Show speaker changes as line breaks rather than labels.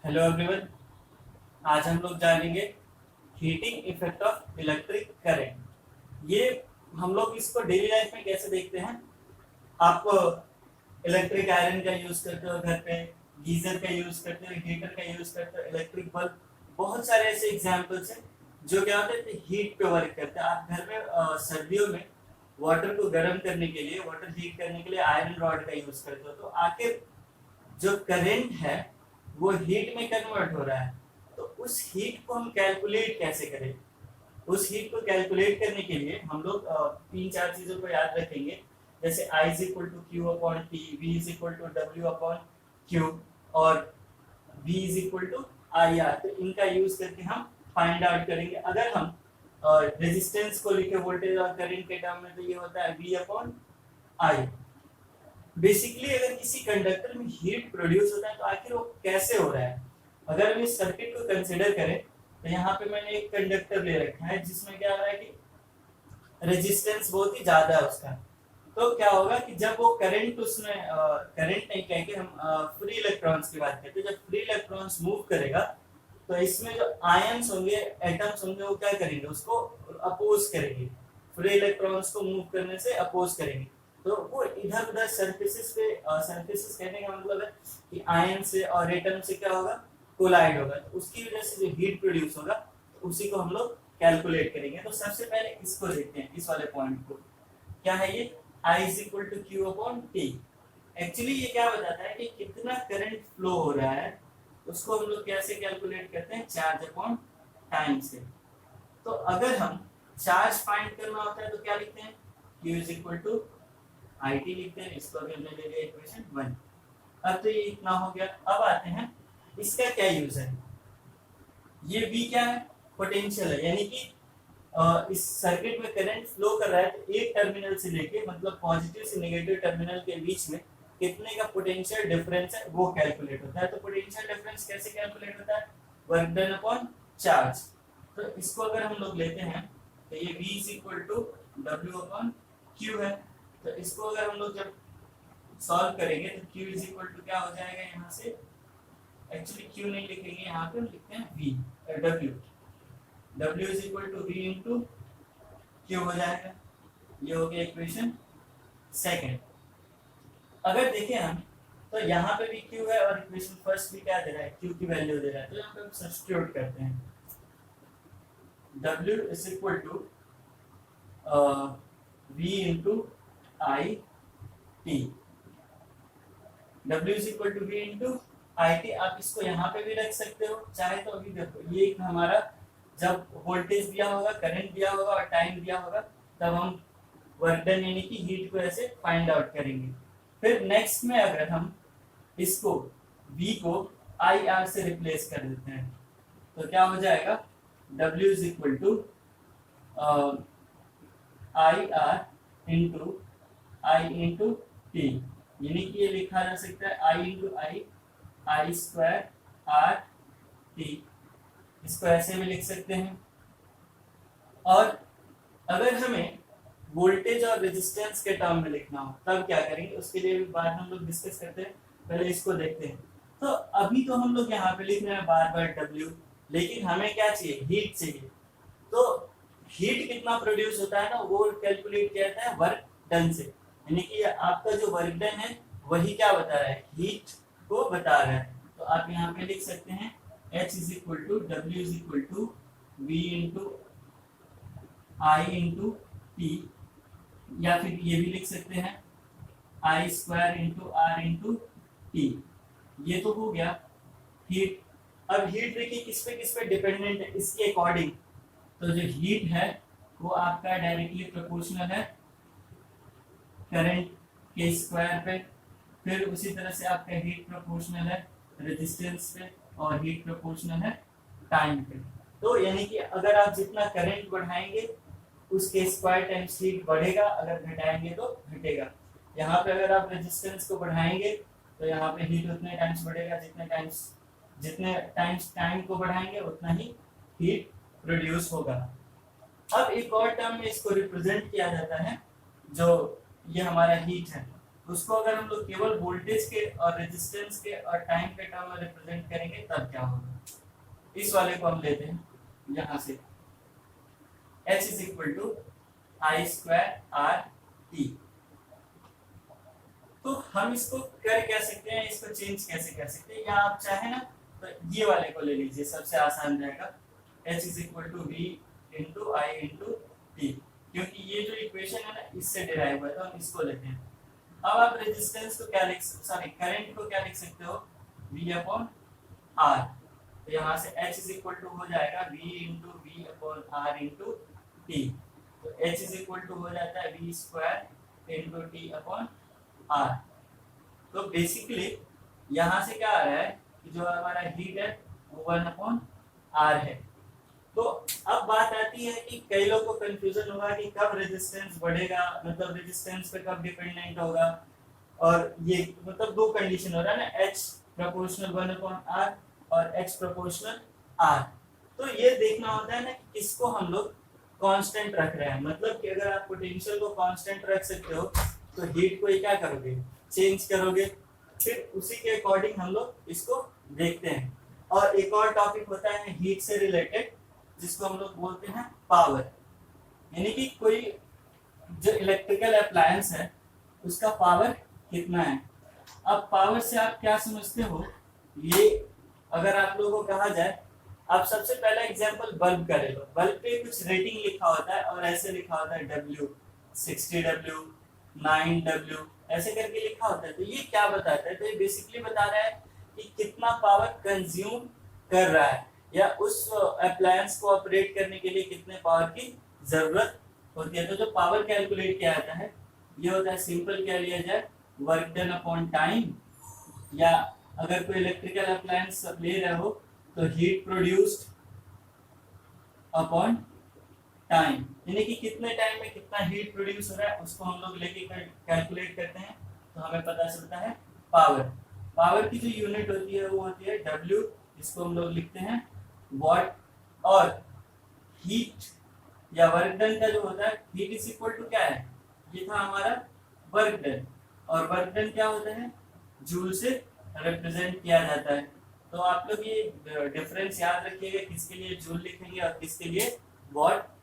Hello everyone. आज हम लोग जानेंगे heating effect of electric current. ये हम लोग इसको डेली लाइफ में कैसे देखते हैं। आप इलेक्ट्रिक आयरन का यूज करते हो घर पे, गीजर का यूज करते हो, हीटर का यूज करते हो, इलेक्ट्रिक बल्ब, बहुत सारे ऐसे एग्जांपल्स हैं जो क्या होते हैं हीट पे वर्क करते हैं। आप घर में सर्दियों में वाटर को गर्म करने के लिए, वाटर हीट करने के लिए आयरन रॉड का यूज करते हो। तो आखिर जो करंट है वो हीट में कन्वर्ट हो रहा है, तो उस हीट को हम कैलकुलेट कैसे करें। उस हीट को कैलकुलेट करने के लिए हम लोग तीन चार चीजों को याद रखेंगे, जैसे I is equal to Q upon T, V is equal to W upon Q और V is equal to I R. तो इनका यूज करके हम फाइंड आउट करेंगे। अगर हम रेजिस्टेंस को लिखे वोल्टेज और करंट के टर्म में, तो ये होता है V अपॉन आई। बेसिकली अगर किसी कंडक्टर में हीट प्रोड्यूस होता है तो आखिर वो कैसे हो रहा है। अगर हम इस सर्किट को कंसीडर करें तो यहाँ पे मैंने एक कंडक्टर ले रखा है जिसमें क्या हो रहा है कि रेजिस्टेंस बहुत ही ज्यादा है उसका। तो क्या होगा कि जब वो करंट उसमें करंट नहीं कह के हम फ्री इलेक्ट्रॉन्स की बात करते हैं, जब फ्री इलेक्ट्रॉन्स मूव करेगा तो इसमें जो आयंस होंगे, एटम्स होंगे, वो क्या करेंगे, उसको अपोज करेंगे। फ्री इलेक्ट्रॉन्स को मूव करने से अपोज करेंगे। तो वो इधर उधर सरफेसेस पे, सरफेसेस कहने का मतलब है कि आयन से और एटम से क्या होगा, कोलाइड होगा। तो उसकी वजह से जो हीट प्रोड्यूस होगा तो उसी को हम लोग कैलकुलेट करेंगे। तो सबसे पहले इसको देखते हैं, इस वाले पॉइंट को। क्या है ये, I is equal to Q upon T. Actually ये क्या बताता है कि कितना करंट फ्लो हो रहा है, उसको हम लोग कैसे कैलकुलेट करते हैं, चार्ज अपॉन टाइम से। तो अगर हम चार्ज फाइंड करना होता है तो क्या लिखते हैं, Q is equal to I T लिखते हैं। इसको अगर ले लेंगे इक्वेशन 1। अब तो ये इतना हो गया। अब आते हैं इसका क्या यूज है। ये V क्या है, पोटेंशियल है, यानी कि इस सर्किट में करंट फ्लो कर रहा है तो एक टर्मिनल से लेके, मतलब पॉजिटिव से नेगेटिव टर्मिनल के बीच में कितने का पोटेंशियल डिफरेंस है वो कैलकुलेट होता है। तो पोटेंशियल डिफरेंस कैसे कैलकुलेट होता है, वर्क डन अपॉन चार्ज। तो इसको अगर हम लोग लेते हैं तो ये V is equal to W upon Q है। तो इसको अगर हम लोग जब सॉल्व करेंगे तो Q इज इक्वल टू क्या हो जाएगा, यहाँ से एक्चुअली Q नहीं लिखेंगे, यहाँ पे हम लिखते हैं V, W is equal to V into Q हो जाएगा। ये हो गया इक्वेशन सेकेंड। अगर देखें हम तो यहाँ पे भी Q है और इक्वेशन फर्स्ट भी क्या दे रहा है, Q की वैल्यू दे रहा है। तो यहाँ पे हम सब्स्टिट्यूट करते हैं, W is equal to V into I T. W is equal to V into I T. आप इसको यहाँ पे भी रख सकते हो चाहे तो। अभी देखो ये हमारा जब वोल्टेज दिया होगा, करंट दिया होगा और टाइम दिया होगा, तब हम वर्क डन यानी कि हीट को ऐसे फाइंड आउट करेंगे। फिर नेक्स्ट में अगर हम इसको V को आई आर से रिप्लेस कर देते हैं तो क्या हो जाएगा, W is equal to I R into I into T. यानी कि ये लिखा जा सकता है I into I square R T. इसको ऐसे भी लिख सकते हैं। और अगर हमें वोल्टेज और रेजिस्टेंस के टर्म में लिखना हो तब क्या करेंगे, उसके लिए भी बाद हम लोग डिस्कस करते हैं। पहले इसको देखते हैं। तो अभी तो हम लोग यहाँ पे लिख रहे हैं बार बार W, लेकिन हमें क्या चाहिए, हीट चाहिए। तो हीट कितना प्रोड्यूस होता है ना, वो कैलकुलेट किया जाता है वर्क डन से। यानी कि आपका जो वर्क डन है वही क्या बता रहा है, हीट को बता रहा है। तो आप यहाँ पे लिख सकते हैं H is equal to W is equal to V into I into T, या फिर ये भी लिख सकते हैं I square into R into T. ये तो हो गया हीट। अब हीट देखिए किस पे डिपेंडेंट है, इसके अकॉर्डिंग। तो जो हीट है वो आपका डायरेक्टली प्रोपोर्शनल है करंट के स्क्वायर पे। फिर उसी तरह से आपका हीट प्रोपोर्शनल है रेजिस्टेंस पे और हीट प्रोपोर्शनल है टाइम पे। तो यानी कि अगर आप जितना करंट बढ़ाएंगे उसके स्क्वायर टाइम्स हीट बढ़ेगा, अगर घटाएंगे तो घटेगा। यहाँ पे अगर आप रेजिस्टेंस को बढ़ाएंगे तो यहाँ पे हीट उतने टाइम्स बढ़ेगा, जितने टाइम्स टाइम को बढ़ाएंगे उतना ही हीट प्रोड्यूस होगा। अब एक और टर्म में इसको रिप्रेजेंट किया जाता है, जो ये हमारा हीट है उसको अगर हम लोग केवल वोल्टेज के और रेजिस्टेंस के और टाइम के टर्म में रिप्रेजेंट करेंगे तब क्या होगा। इस वाले को हम लेते हैं यहाँ से H is equal to I square R T. तो हम इसको कर क्या सकते हैं, इसको चेंज कैसे कर सकते हैं, या आप चाहे ना तो ये वाले को ले लीजिए, सबसे आसान रहेगा। H is equal to V into I into T, क्योंकि ये जो इक्वेशन है ना इससे डिराइव हुआ है, तो हम इसको लेते हैं। अब आप रेजिस्टेंस को क्या लिख, सॉरी करंट को क्या लिख सकते हो, V अपॉन R। तो यहाँ से H इज इक्वल टू हो जाएगा V into V upon R into T. तो H इज इक्वल टू हो जाता है V square into T upon R। तो बेसिकली यहाँ से क्या आ रहा है कि जो हमारा हीट है वो 1 अपॉन R है। तो अब बात आती है कि कई लोगों को कंफ्यूजन होगा कि कब रेजिस्टेंस बढ़ेगा, मतलब रेजिस्टेंस पे कब डिपेंडेंट होगा, और ये मतलब दो कंडीशन हो रहा है ना, H प्रोपोर्शनल 1 अपॉन R और H प्रोपोर्शनल R। तो ये देखना होता है ना कि किसको हम लोग कांस्टेंट रख रहे हैं, मतलब कि अगर आप पोटेंशियल को कांस्टेंट रख सकते हो तो हीट को ही क्या करोगे, चेंज करोगे। फिर उसी के अकॉर्डिंग हम लोग इसको देखते हैं। और एक और टॉपिक होता है हीट से रिलेटेड, जिसको हम लोग बोलते हैं पावर, यानी कि कोई जो इलेक्ट्रिकल अप्लायंस है उसका पावर कितना है। अब पावर से आप क्या समझते हो, ये अगर आप लोगों को कहा जाए, आप सबसे पहला एग्जांपल बल्ब का ले लो। बल्ब पे कुछ रेटिंग लिखा होता है और ऐसे लिखा होता है W 60W 9W ऐसे करके लिखा होता है। तो ये क्या बताता है, तो ये बेसिकली बता रहा है कि कितना पावर कंज्यूम कर रहा है, या उस अप्लायंस को ऑपरेट करने के लिए कितने पावर की जरूरत होती है। तो जो पावर कैलकुलेट किया जाता है ये होता है, सिंपल क्या लिया जाए, वर्क डन अपॉन टाइम, या अगर कोई इलेक्ट्रिकल अप्लायंस ले रहे हो तो हीट प्रोड्यूस्ड अपॉन टाइम, यानी कि कितने टाइम में कितना हीट प्रोड्यूस हो रहा है उसको हम लोग लेके कैलकुलेट करते हैं, तो हमें पता चलता है पावर। पावर की जो यूनिट होती है वो होती है W, इसको हम लोग लिखते हैं वॉट। और हीट या वर्क डन का जो होता है, हीट इज इक्वल टू क्या है, ये था हमारा वर्क डन, और वर्क डन क्या होता है, जूल से रिप्रेजेंट किया जाता है। तो आप लोग ये डिफरेंस याद रखिएगा, किसके लिए जूल लिखेंगे और किसके लिए वॉट